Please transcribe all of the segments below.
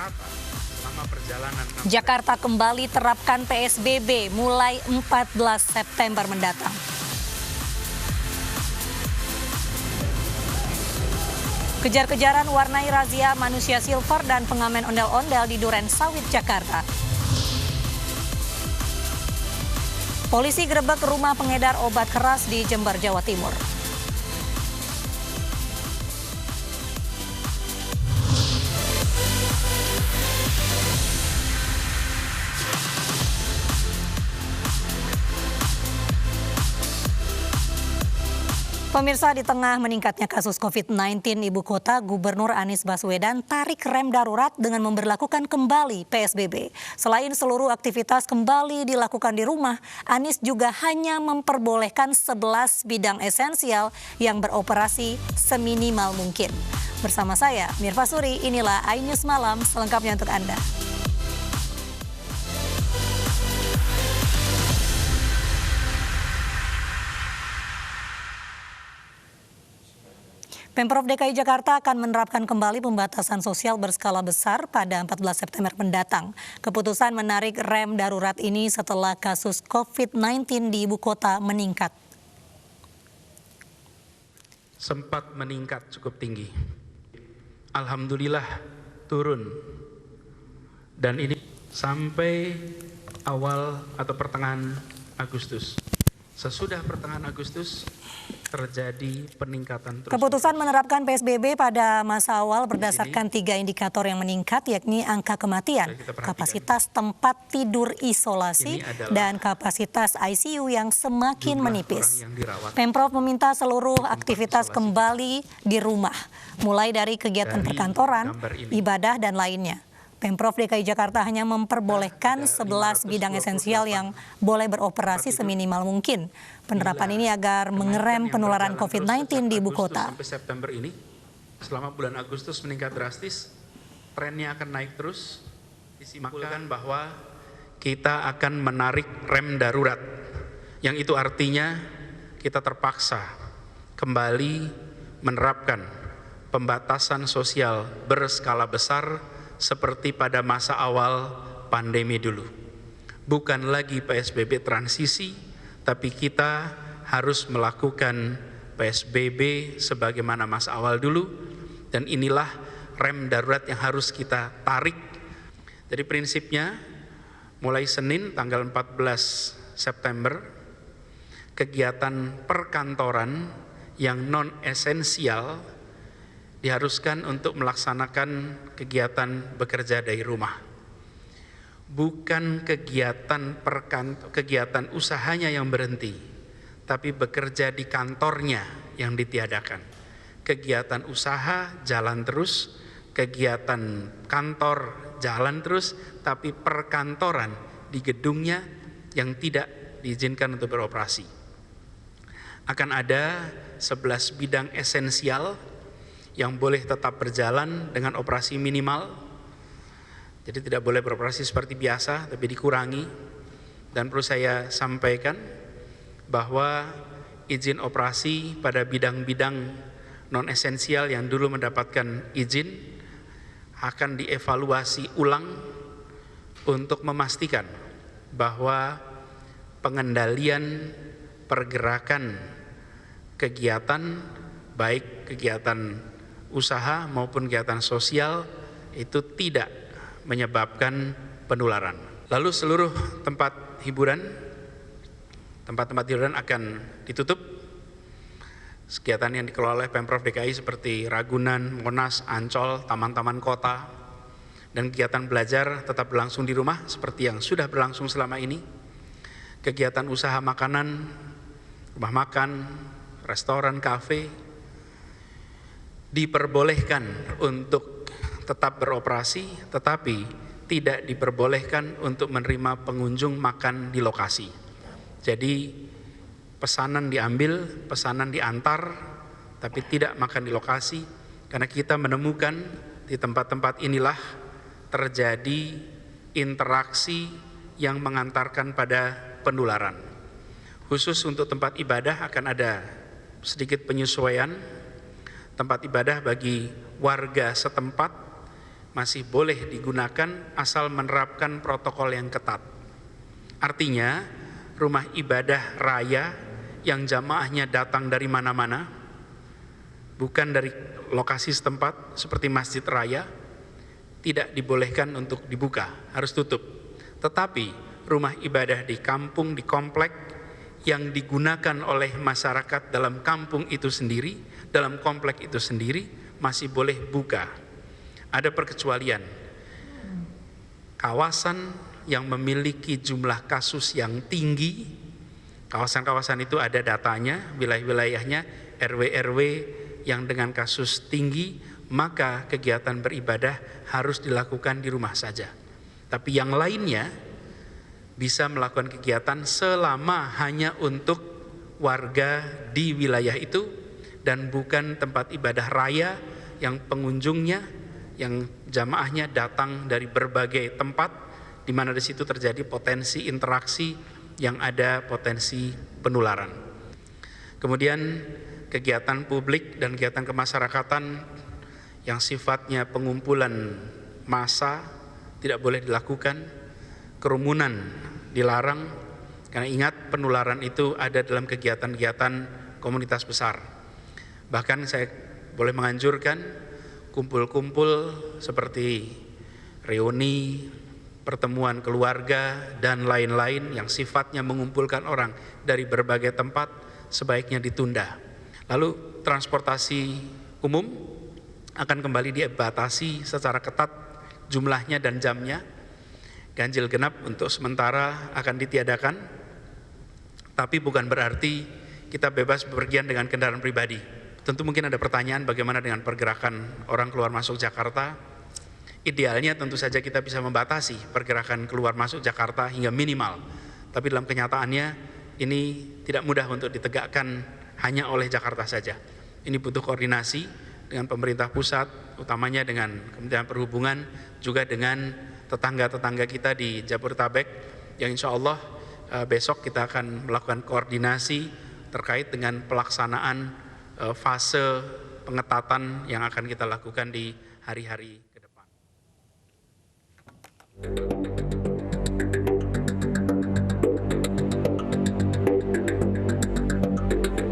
rata-rata selama perjalanan. Jakarta kembali terapkan PSBB mulai 14 September mendatang. Kejar-kejaran warnai razia manusia silver dan pengamen ondel-ondel di Duren Sawit, Jakarta. Polisi gerebek rumah pengedar obat keras di Jember, Jawa Timur. Pemirsa, di tengah meningkatnya kasus COVID-19 Ibu Kota, Gubernur Anies Baswedan tarik rem darurat dengan memberlakukan kembali PSBB. Selain seluruh aktivitas kembali dilakukan di rumah, Anies juga hanya memperbolehkan 11 bidang esensial yang beroperasi seminimal mungkin. Bersama saya, Mirva Suri, inilah iNews Malam selengkapnya untuk Anda. Pemprov DKI Jakarta akan menerapkan kembali pembatasan sosial berskala besar pada 14 September mendatang. Keputusan menarik rem darurat ini setelah kasus COVID-19 di ibu kota meningkat. Sempat meningkat cukup tinggi. Alhamdulillah turun. Dan ini sampai awal atau pertengahan Agustus. Sesudah pertengahan Agustus terjadi peningkatan terus. Keputusan menerapkan PSBB pada masa awal berdasarkan 3 indikator yang meningkat, yakni angka kematian, kapasitas tempat tidur isolasi, dan kapasitas ICU yang semakin menipis. Pemprov meminta seluruh aktivitas kembali di rumah, mulai dari kegiatan perkantoran, ibadah, dan lainnya. Pemprov DKI Jakarta hanya memperbolehkan 11 bidang esensial yang boleh beroperasi seminimal mungkin. Penerapan ini agar mengerem penularan COVID-19 di ibu kota. Sampai September ini, selama bulan Agustus meningkat drastis, trennya akan naik terus. Disimpulkan bahwa kita akan menarik rem darurat, yang itu artinya kita terpaksa kembali menerapkan pembatasan sosial berskala besar seperti pada masa awal pandemi dulu. Bukan lagi PSBB transisi, tapi kita harus melakukan PSBB sebagaimana masa awal dulu, dan inilah rem darurat yang harus kita tarik. Jadi prinsipnya mulai Senin tanggal 14 September, kegiatan perkantoran yang non-esensial diharuskan untuk melaksanakan kegiatan bekerja dari rumah. Bukan kegiatan usahanya yang berhenti, tapi bekerja di kantornya yang ditiadakan. Kegiatan usaha jalan terus, kegiatan kantor jalan terus, tapi perkantoran di gedungnya yang tidak diizinkan untuk beroperasi. Akan ada 11 bidang esensial yang boleh tetap berjalan dengan operasi minimal. Jadi tidak boleh beroperasi seperti biasa, tapi dikurangi. Dan perlu saya sampaikan bahwa izin operasi pada bidang-bidang non-esensial yang dulu mendapatkan izin akan dievaluasi ulang untuk memastikan bahwa pengendalian pergerakan kegiatan, baik kegiatan usaha maupun kegiatan sosial, itu tidak menyebabkan penularan. Lalu seluruh tempat hiburan akan ditutup. Kegiatan yang dikelola oleh Pemprov DKI seperti Ragunan, Monas, Ancol, taman-taman kota, dan kegiatan belajar tetap berlangsung di rumah seperti yang sudah berlangsung selama ini. Kegiatan usaha makanan, rumah makan, restoran, kafe diperbolehkan untuk tetap beroperasi, tetapi tidak diperbolehkan untuk menerima pengunjung makan di lokasi. Jadi pesanan diambil, pesanan diantar, tapi tidak makan di lokasi, karena kita menemukan di tempat-tempat inilah terjadi interaksi yang mengantarkan pada penularan. Khusus untuk tempat ibadah akan ada sedikit penyesuaian. Tempat ibadah bagi warga setempat masih boleh digunakan asal menerapkan protokol yang ketat. Artinya, rumah ibadah raya yang jamaahnya datang dari mana-mana, bukan dari lokasi setempat seperti masjid raya, tidak dibolehkan untuk dibuka, harus tutup. Tetapi rumah ibadah di kampung, di komplek yang digunakan oleh masyarakat dalam kampung itu sendiri, dalam komplek itu sendiri, masih boleh buka. Ada perkecualian. Kawasan yang memiliki jumlah kasus yang tinggi, kawasan-kawasan itu ada datanya, wilayah-wilayahnya, RW-RW yang dengan kasus tinggi, maka kegiatan beribadah harus dilakukan di rumah saja. Tapi yang lainnya bisa melakukan kegiatan selama hanya untuk warga di wilayah itu dan bukan tempat ibadah raya yang pengunjungnya, yang jamaahnya datang dari berbagai tempat, di mana di situ terjadi potensi interaksi yang ada potensi penularan. Kemudian kegiatan publik dan kegiatan kemasyarakatan yang sifatnya pengumpulan massa tidak boleh dilakukan, kerumunan dilarang, karena ingat penularan itu ada dalam kegiatan-kegiatan komunitas besar. Bahkan saya boleh menganjurkan kumpul-kumpul seperti reuni, pertemuan keluarga, dan lain-lain yang sifatnya mengumpulkan orang dari berbagai tempat sebaiknya ditunda. Lalu transportasi umum akan kembali dibatasi secara ketat jumlahnya dan jamnya. Ganjil genap untuk sementara akan ditiadakan, tapi bukan berarti kita bebas bepergian dengan kendaraan pribadi. Tentu mungkin ada pertanyaan bagaimana dengan pergerakan orang keluar masuk Jakarta. Idealnya tentu saja kita bisa membatasi pergerakan keluar masuk Jakarta hingga minimal. Tapi dalam kenyataannya ini tidak mudah untuk ditegakkan hanya oleh Jakarta saja. Ini butuh koordinasi dengan pemerintah pusat, utamanya dengan Kementerian Perhubungan, juga dengan tetangga-tetangga kita di Jabodetabek, yang insya Allah besok kita akan melakukan koordinasi terkait dengan pelaksanaan fase pengetatan yang akan kita lakukan di hari-hari ke depan.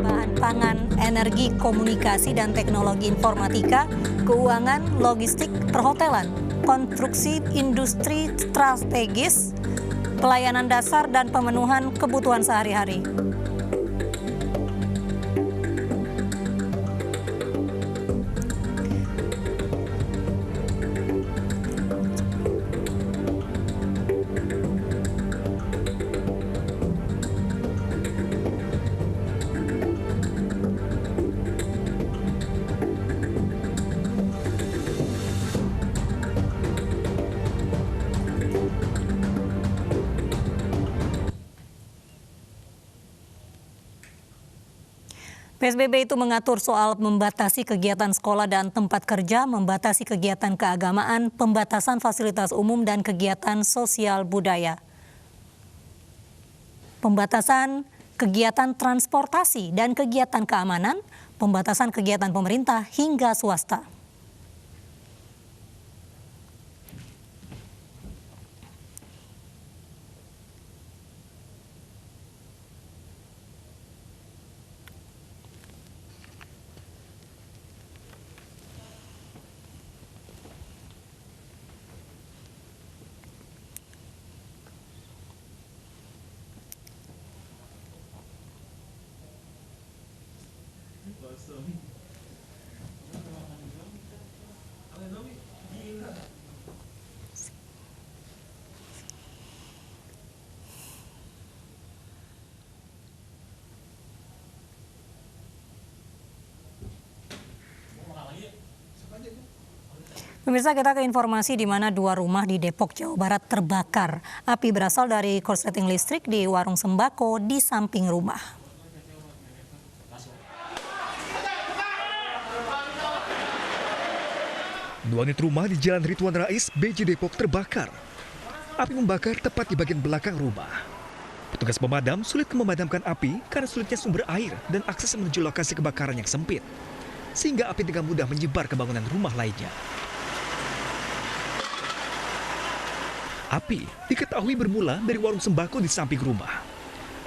Bahan pangan, energi, komunikasi dan teknologi informatika, keuangan, logistik, perhotelan, konstruksi industri strategis, pelayanan dasar dan pemenuhan kebutuhan sehari-hari. PSBB itu mengatur soal membatasi kegiatan sekolah dan tempat kerja, membatasi kegiatan keagamaan, pembatasan fasilitas umum dan kegiatan sosial budaya. Pembatasan kegiatan transportasi dan kegiatan keamanan, pembatasan kegiatan pemerintah hingga swasta. Pemirsa, kita ke informasi di mana 2 rumah di Depok, Jawa Barat terbakar. Api berasal dari korsleting listrik di warung sembako di samping rumah. Dua unit rumah di Jalan Ridwan Rais, BJ Depok terbakar. Api membakar tepat di bagian belakang rumah. Petugas pemadam sulit memadamkan api karena sulitnya sumber air dan akses menuju lokasi kebakaran yang sempit. Sehingga api dengan mudah menyebar ke bangunan rumah lainnya. Api diketahui bermula dari warung sembako di samping rumah.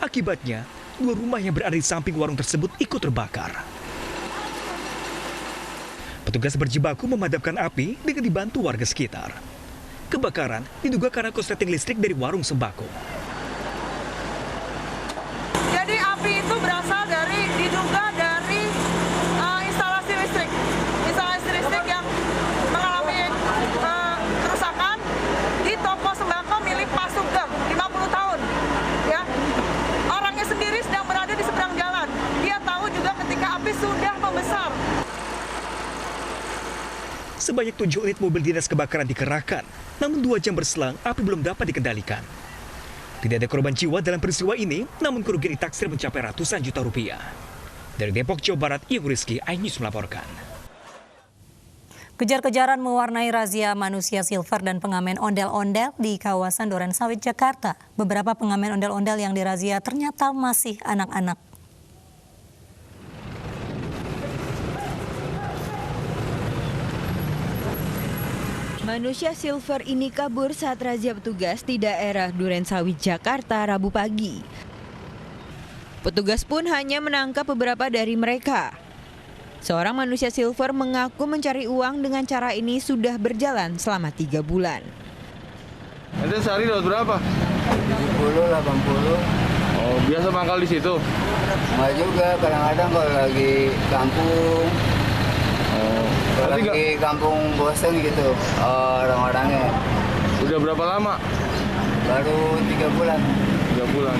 Akibatnya, 2 rumah yang berada di samping warung tersebut ikut terbakar. Petugas berjibaku memadamkan api dengan dibantu warga sekitar. Kebakaran diduga karena korsleting listrik dari warung sembako. Jadi api itu berasal diduga dari instalasi listrik yang mengalami kerusakan di toko sembako milik Pak Sugeng, 50 tahun. Ya, orangnya sendiri sedang berada di seberang jalan. Dia tahu juga ketika api sudah membesar. Sebanyak 7 unit mobil dinas kebakaran dikerahkan, namun 2 jam berselang api belum dapat dikendalikan. Tidak ada korban jiwa dalam peristiwa ini, namun kerugian ditaksir mencapai ratusan juta rupiah. Dari Depok, Jawa Barat, Ibu Rizky, iNews melaporkan. Kejar-kejaran mewarnai razia manusia silver dan pengamen ondel-ondel di kawasan Durensawit, Jakarta. Beberapa pengamen ondel-ondel yang dirazia ternyata masih anak-anak. Manusia silver ini kabur saat razia petugas di daerah Durensawit, Jakarta, Rabu pagi. Petugas pun hanya menangkap beberapa dari mereka. Seorang manusia silver mengaku mencari uang dengan cara ini sudah berjalan selama 3 bulan. Nanti sehari dapat berapa? 70, 80. Oh, biasa mangkal di situ? Enggak juga, kadang-kadang kalau lagi kampung. Kalau lagi kampung bosen gitu orang-orangnya. Udah berapa lama? Baru 3 bulan. 3 bulan.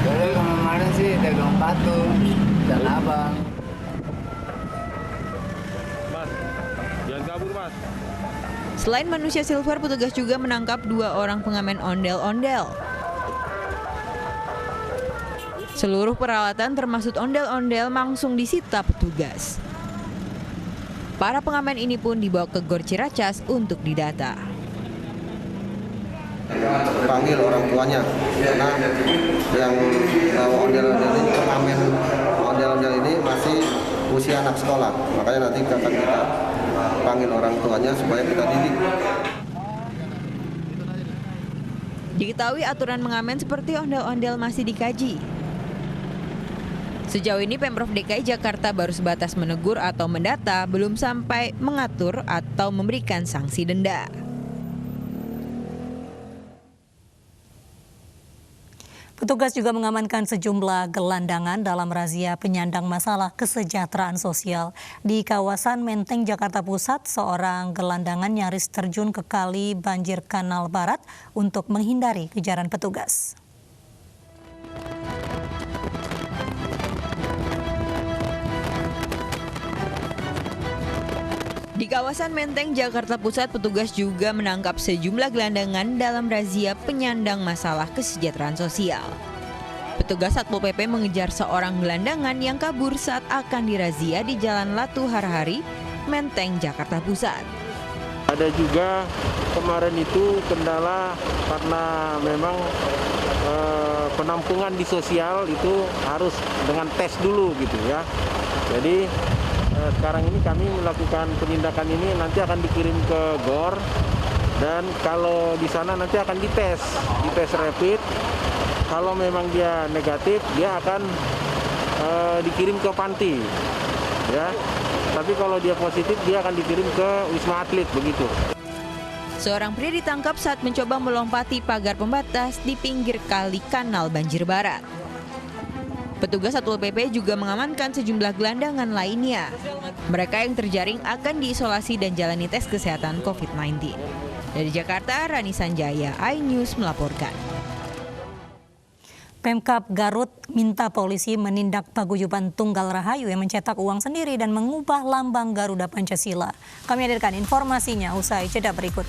Jadi kemarin sih dagang patung dan abang. Mas, jangan kabur mas. Selain manusia silver, petugas juga menangkap 2 orang pengamen ondel-ondel. Seluruh peralatan termasuk ondel-ondel langsung disita petugas. Para pengamen ini pun dibawa ke Gor Ciracas untuk didata. Panggil orang tuanya, karena yang ondel-ondel ini, pengamen ondel-ondel ini masih usia anak sekolah. Makanya nanti akan kita panggil orang tuanya supaya kita didik. Diketahui aturan mengamen seperti ondel-ondel masih dikaji. Sejauh ini Pemprov DKI Jakarta baru sebatas menegur atau mendata, belum sampai mengatur atau memberikan sanksi denda. Petugas juga mengamankan sejumlah gelandangan dalam razia penyandang masalah kesejahteraan sosial. Di kawasan Menteng, Jakarta Pusat, seorang gelandangan nyaris terjun ke kali banjir Kanal Barat untuk menghindari kejaran petugas. Di kawasan Menteng, Jakarta Pusat, petugas juga menangkap sejumlah gelandangan dalam razia penyandang masalah kesejahteraan sosial. Petugas Satpol PP mengejar seorang gelandangan yang kabur saat akan dirazia di Jalan Latu Harhari, Menteng, Jakarta Pusat. Ada juga kemarin itu kendala karena memang penampungan di sosial itu harus dengan tes dulu gitu ya. Jadi sekarang ini kami melakukan penindakan ini, nanti akan dikirim ke GOR dan kalau di sana nanti akan dites rapid. Kalau memang dia negatif, dia akan dikirim ke panti, ya. Tapi kalau dia positif, dia akan dikirim ke Wisma Atlet begitu. Seorang pria ditangkap saat mencoba melompati pagar pembatas di pinggir kali Kanal Banjir Barat. Petugas Satpol PP juga mengamankan sejumlah gelandangan lainnya. Mereka yang terjaring akan diisolasi dan jalani tes kesehatan COVID-19. Dari Jakarta, Rani Sanjaya, iNews melaporkan. Pemkab Garut minta polisi menindak paguyuban Tunggal Rahayu yang mencetak uang sendiri dan mengubah lambang Garuda Pancasila. Kami hadirkan informasinya usai jeda berikut.